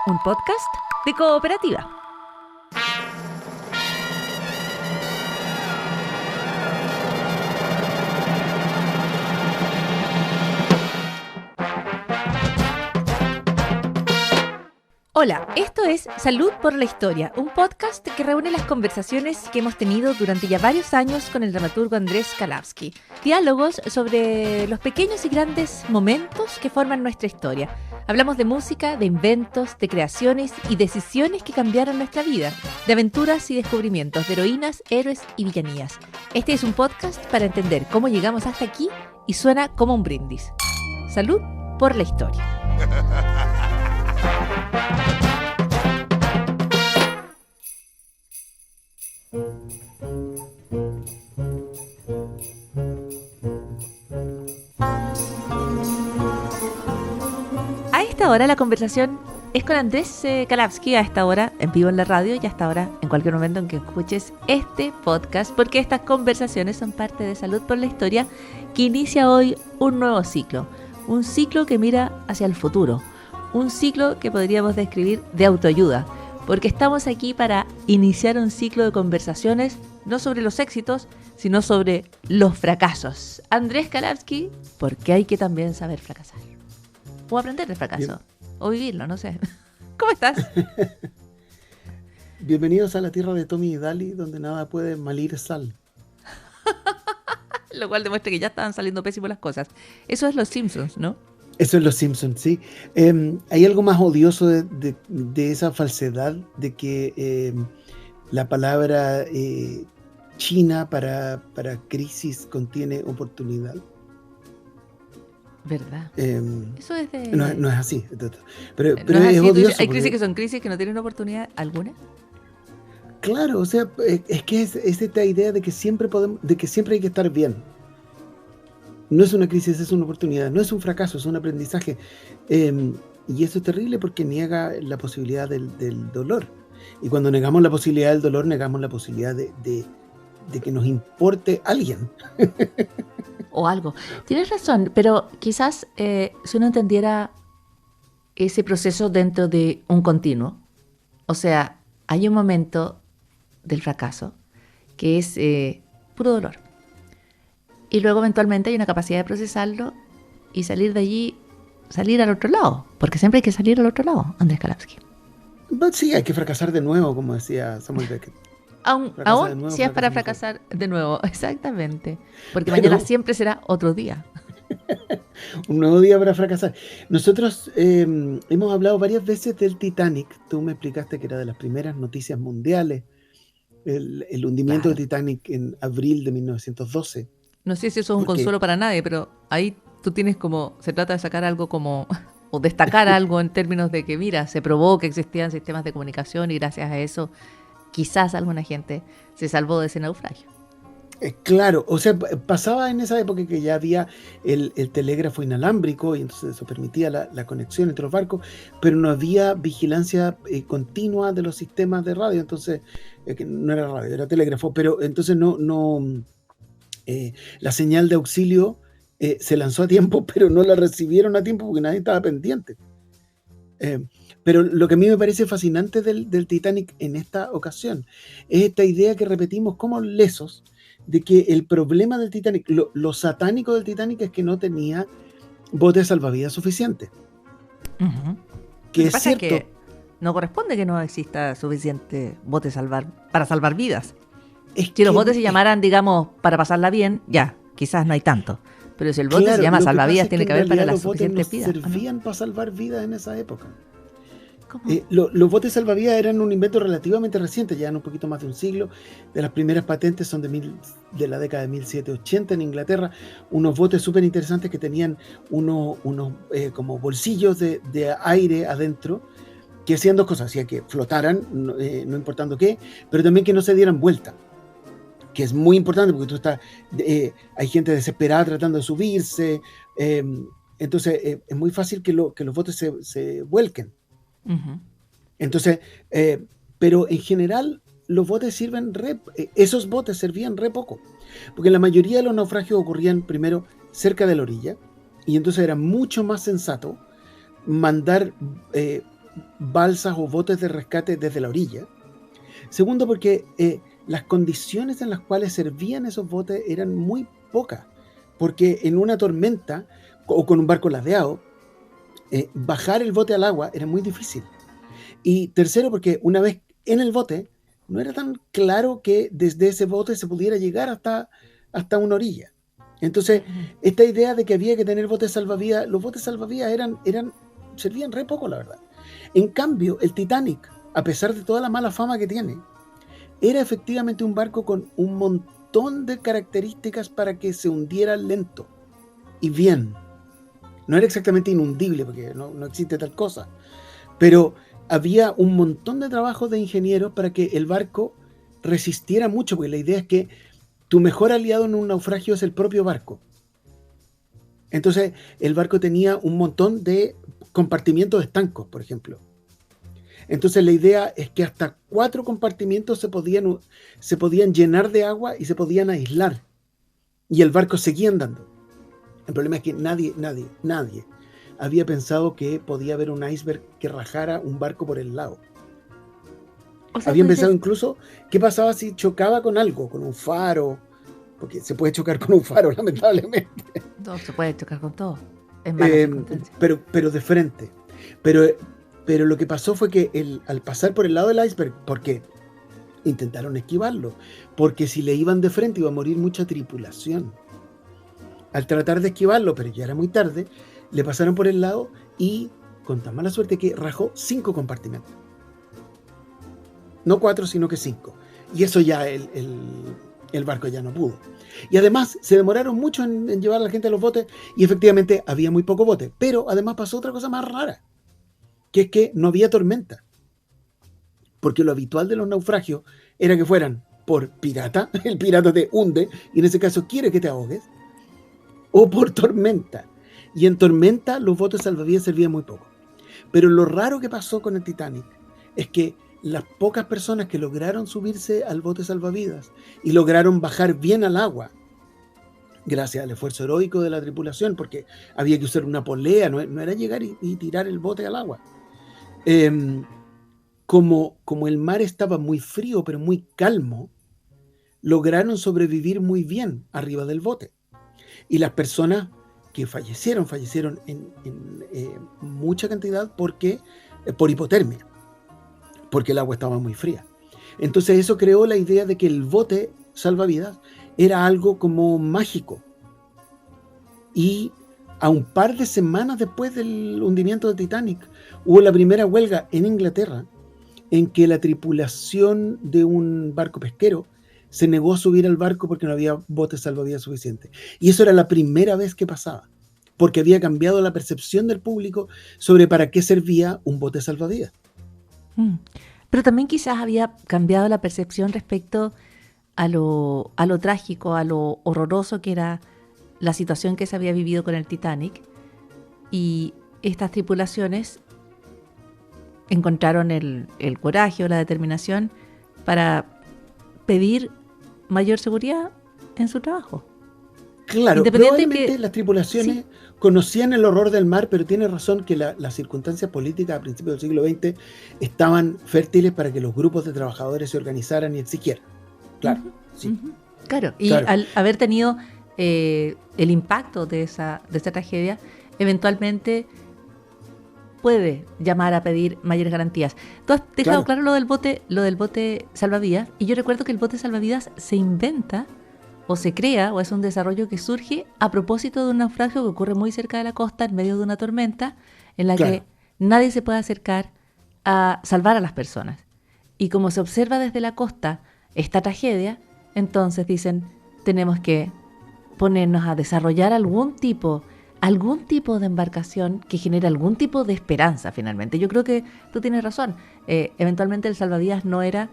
un podcast de Cooperativa. Hola, esto es Salud por la Historia, un podcast que reúne las conversaciones que hemos tenido durante ya varios años con el dramaturgo Andrés Kalavsky. Diálogos sobre los pequeños y grandes momentos que forman nuestra historia. Hablamos de música, de inventos, de creaciones y decisiones que cambiaron nuestra vida, de aventuras y descubrimientos, de heroínas, héroes y villanías. Este es un podcast para entender cómo llegamos hasta aquí y suena como un brindis. Salud por la Historia. A esta hora la conversación es con Andrés Kalavsky, a esta hora en vivo en la radio y hasta ahora en cualquier momento en que escuches este podcast, porque estas conversaciones son parte de Salud por la Historia, que inicia hoy un nuevo ciclo, un ciclo que mira hacia el futuro, un ciclo que podríamos describir de autoayuda, porque estamos aquí para iniciar un ciclo de conversaciones no sobre los éxitos, sino sobre los fracasos. Andrés Kalavsky, porque hay que también saber fracasar. O aprender del fracaso. Bien. O vivirlo, no sé. ¿Cómo estás? Bienvenidos a la tierra de Tommy y Daly, donde nada puede malir sal. Lo cual demuestra que ya estaban saliendo pésimas las cosas. Eso es Los Simpsons, ¿no? Eso es Los Simpsons, sí. Hay algo más odioso de esa falsedad de que la palabra china para crisis contiene oportunidad. ¿Verdad? Eso es de... No es así. Pero no es así, odioso. Hay crisis que son crisis que no tienen oportunidad alguna. Claro, o sea, es que es esta idea de que siempre hay que estar bien. No es una crisis, es una oportunidad. No es un fracaso, es un aprendizaje. Y eso es terrible porque niega la posibilidad del dolor. Y cuando negamos la posibilidad del dolor, negamos la posibilidad de que nos importe alguien. O algo. Tienes razón, pero quizás si uno entendiera ese proceso dentro de un continuo, o sea, hay un momento del fracaso que es puro dolor. Y luego eventualmente hay una capacidad de procesarlo y salir de allí, salir al otro lado, porque siempre hay que salir al otro lado, Andrés Kalavsky. Sí, hay que fracasar de nuevo, como decía Samuel Beckett. Aún nuevo, si es para fracasar de nuevo, exactamente. Porque mañana siempre será otro día. Un nuevo día para fracasar. Nosotros hemos hablado varias veces del Titanic. Tú me explicaste que era de las primeras noticias mundiales. El hundimiento del Titanic en abril de 1912. No sé si eso es un consuelo para nadie, pero ahí tú tienes como, se trata de sacar algo como, o destacar algo en términos de que, mira, se probó que existían sistemas de comunicación y gracias a eso quizás alguna gente se salvó de ese naufragio. Claro, o sea, pasaba en esa época que ya había el telégrafo inalámbrico y entonces eso permitía la conexión entre los barcos, pero no había vigilancia continua de los sistemas de radio, entonces, que no era radio, era telégrafo, pero entonces la señal de auxilio se lanzó a tiempo, pero no la recibieron a tiempo porque nadie estaba pendiente. Pero lo que a mí me parece fascinante del Titanic en esta ocasión es esta idea que repetimos como lesos de que el problema del Titanic, lo satánico del Titanic es que no tenía botes salvavidas suficientes. Uh-huh. Que es cierto. Que no corresponde que no exista suficiente bote para salvar vidas. Si los botes se llamaran, digamos, para pasarla bien, ya, quizás no hay tanto. Pero si el bote se llama salvavidas, tiene que haber para las suficientes vidas. Los botes no servían para salvar vidas en esa época. Los botes salvavidas eran un invento relativamente reciente, ya en un poquito más de un siglo. De las primeras patentes son de la década de 1780 en Inglaterra. Unos botes súper interesantes que tenían unos como bolsillos de aire adentro, que hacían dos cosas: hacía que flotaran, no importando qué, pero también que no se dieran vuelta, que es muy importante porque hay gente desesperada tratando de subirse, entonces es muy fácil que los botes se vuelquen. Uh-huh. Entonces, pero en general los botes esos botes servían re poco, porque la mayoría de los naufragios ocurrían primero cerca de la orilla, y entonces era mucho más sensato mandar balsas o botes de rescate desde la orilla. Segundo, porque las condiciones en las cuales servían esos botes eran muy pocas, porque en una tormenta o con un barco ladeado, bajar el bote al agua era muy difícil. Y tercero, porque una vez en el bote, no era tan claro que desde ese bote se pudiera llegar hasta una orilla. Entonces, esta idea de que había que tener botes salvavidas, los botes salvavidas servían re poco, la verdad. En cambio, el Titanic, a pesar de toda la mala fama que tiene, era efectivamente un barco con un montón de características para que se hundiera lento y bien. No era exactamente inundible, porque no existe tal cosa, pero había un montón de trabajos de ingenieros para que el barco resistiera mucho, porque la idea es que tu mejor aliado en un naufragio es el propio barco. Entonces, el barco tenía un montón de compartimientos estancos, por ejemplo. Entonces, la idea es que hasta 4 compartimientos se podían llenar de agua y se podían aislar. Y el barco seguía andando. El problema es que nadie había pensado que podía haber un iceberg que rajara un barco por el lado. O sea, habían pensado incluso qué pasaba si chocaba con algo, con un faro, porque se puede chocar con un faro, lamentablemente. No, se puede chocar con todo. Pero de frente. Pero lo que pasó fue que al pasar por el lado del iceberg, porque intentaron esquivarlo, porque si le iban de frente iba a morir mucha tripulación. Al tratar de esquivarlo, pero ya era muy tarde, le pasaron por el lado y con tan mala suerte que rajó 5 compartimentos. No 4, sino que 5. Y eso ya el barco ya no pudo. Y además se demoraron mucho en llevar a la gente a los botes y efectivamente había muy poco bote. Pero además pasó otra cosa más rara, que es que no había tormenta. Porque lo habitual de los naufragios era que fueran por pirata, el pirata te hunde y en ese caso quiere que te ahogues, o por tormenta. Y en tormenta los botes salvavidas servían muy poco. Pero lo raro que pasó con el Titanic es que las pocas personas que lograron subirse al bote salvavidas y lograron bajar bien al agua, gracias al esfuerzo heroico de la tripulación, porque había que usar una polea, no era llegar y tirar el bote al agua. Como el mar estaba muy frío pero muy calmo, lograron sobrevivir muy bien arriba del bote. Y las personas que fallecieron en mucha cantidad por hipotermia, porque el agua estaba muy fría. Entonces eso creó la idea de que el bote salvavidas era algo como mágico. Y a un par de semanas después del hundimiento de Titanic, hubo la primera huelga en Inglaterra en que la tripulación de un barco pesquero se negó a subir al barco porque no había botes salvavidas suficientes. Y eso era la primera vez que pasaba, porque había cambiado la percepción del público sobre para qué servía un bote salvavidas. Pero también quizás había cambiado la percepción respecto a lo trágico, a lo horroroso que era la situación que se había vivido con el Titanic, y estas tripulaciones encontraron el coraje o la determinación para pedir mayor seguridad en su trabajo. Claro, probablemente las tripulaciones conocían el horror del mar, pero tiene razón que las circunstancias políticas a principios del siglo XX estaban fértiles para que los grupos de trabajadores se organizaran y exigieran. Claro, Claro, y al haber tenido el impacto de esa tragedia, eventualmente puede llamar a pedir mayores garantías. Tú has dejado claro lo del bote salvavidas, y yo recuerdo que el bote salvavidas se inventa o se crea, o es un desarrollo que surge a propósito de un naufragio que ocurre muy cerca de la costa en medio de una tormenta en la que nadie se puede acercar a salvar a las personas. Y como se observa desde la costa esta tragedia, entonces dicen, tenemos que ponernos a desarrollar algún tipo de embarcación que genere algún tipo de esperanza finalmente. Yo creo que tú tienes razón. Eventualmente el salvavidas no era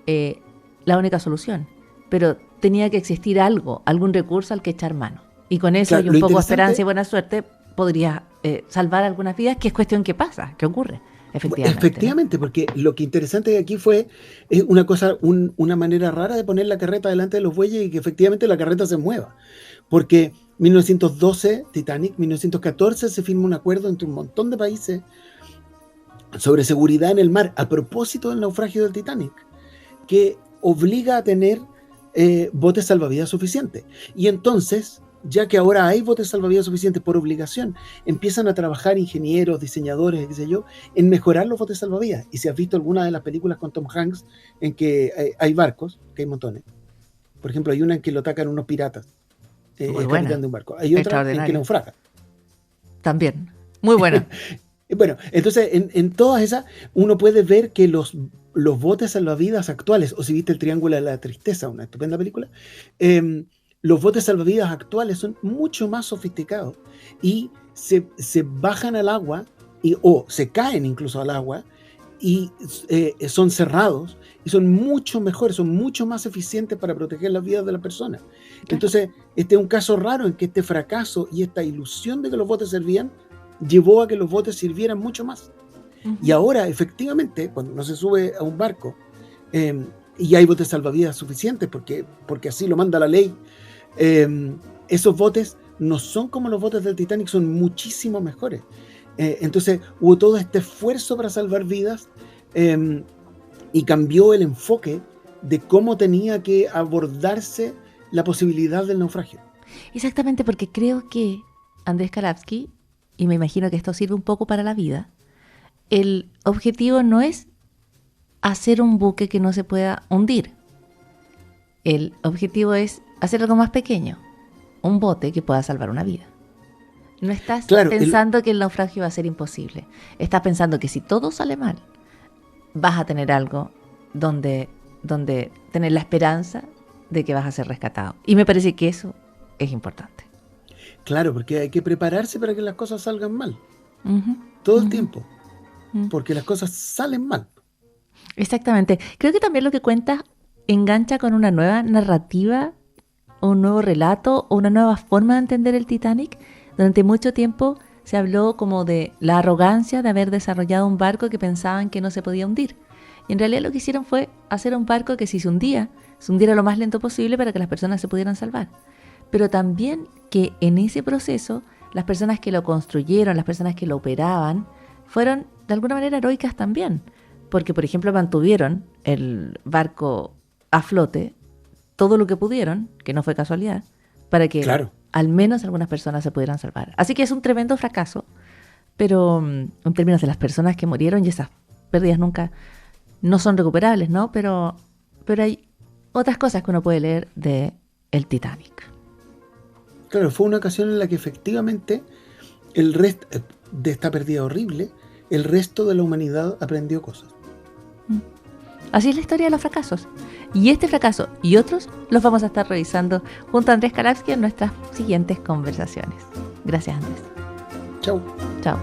la única solución, pero tenía que existir algún recurso al que echar mano. Y con eso y un poco de esperanza y buena suerte podría salvar algunas vidas, que es cuestión que pasa, que ocurre. Efectivamente, ¿no? Porque lo que interesante aquí es una manera rara de poner la carreta delante de los bueyes y que efectivamente la carreta se mueva. Porque 1912, Titanic, 1914 se firma un acuerdo entre un montón de países sobre seguridad en el mar, a propósito del naufragio del Titanic, que obliga a tener botes salvavidas suficientes. Y entonces, ya que ahora hay botes salvavidas suficientes por obligación, empiezan a trabajar ingenieros, diseñadores, qué sé yo, en mejorar los botes salvavidas. Y si has visto alguna de las películas con Tom Hanks en que hay barcos, que hay montones. Por ejemplo, hay una en que lo atacan unos piratas, el capitán de un barco. Hay otra en que naufraga. También, muy buena. Bueno, entonces en todas esas uno puede ver que los botes salvavidas actuales, o si viste El Triángulo de la Tristeza, una estupenda película, los botes salvavidas actuales son mucho más sofisticados y se bajan al agua o se caen incluso al agua y son cerrados y son mucho mejores, son mucho más eficientes para proteger las vidas de la persona. Claro. Entonces, este es un caso raro en que este fracaso y esta ilusión de que los botes servían llevó a que los botes sirvieran mucho más. Uh-huh. Y ahora, efectivamente, cuando uno se sube a un barco y hay botes salvavidas suficientes, porque así lo manda la ley, esos botes no son como los botes del Titanic, son muchísimo mejores. Entonces hubo todo este esfuerzo para salvar vidas y cambió el enfoque de cómo tenía que abordarse la posibilidad del naufragio. Exactamente, porque creo que Andrés Karpathy, y me imagino que esto sirve un poco para la vida, el objetivo no es hacer un buque que no se pueda hundir. El objetivo es hacer algo más pequeño, un bote que pueda salvar una vida. No estás pensando que el naufragio va a ser imposible. Estás pensando que si todo sale mal, vas a tener algo donde tener la esperanza de que vas a ser rescatado. Y me parece que eso es importante. Claro, porque hay que prepararse para que las cosas salgan mal. Uh-huh. Todo el tiempo. Uh-huh. Porque las cosas salen mal. Exactamente. Creo que también lo que cuentas engancha con una nueva narrativa, un nuevo relato o una nueva forma de entender el Titanic. Durante mucho tiempo se habló como de la arrogancia de haber desarrollado un barco que pensaban que no se podía hundir. Y en realidad lo que hicieron fue hacer un barco que si se hundiera lo más lento posible para que las personas se pudieran salvar. Pero también que en ese proceso las personas que lo construyeron, las personas que lo operaban, fueron de alguna manera heroicas también. Porque, por ejemplo, mantuvieron el barco a flote todo lo que pudieron, que no fue casualidad, para que al menos algunas personas se pudieran salvar. Así que es un tremendo fracaso, pero en términos de las personas que murieron, y esas pérdidas nunca no son recuperables, ¿no? Pero hay otras cosas que uno puede leer de el Titanic. Claro, fue una ocasión en la que efectivamente el resto de esta pérdida horrible, el resto de la humanidad aprendió cosas. Así es la historia de los fracasos. Y este fracaso y otros los vamos a estar revisando junto a Andrés Karpathy en nuestras siguientes conversaciones. Gracias, Andrés. Chau. Chao.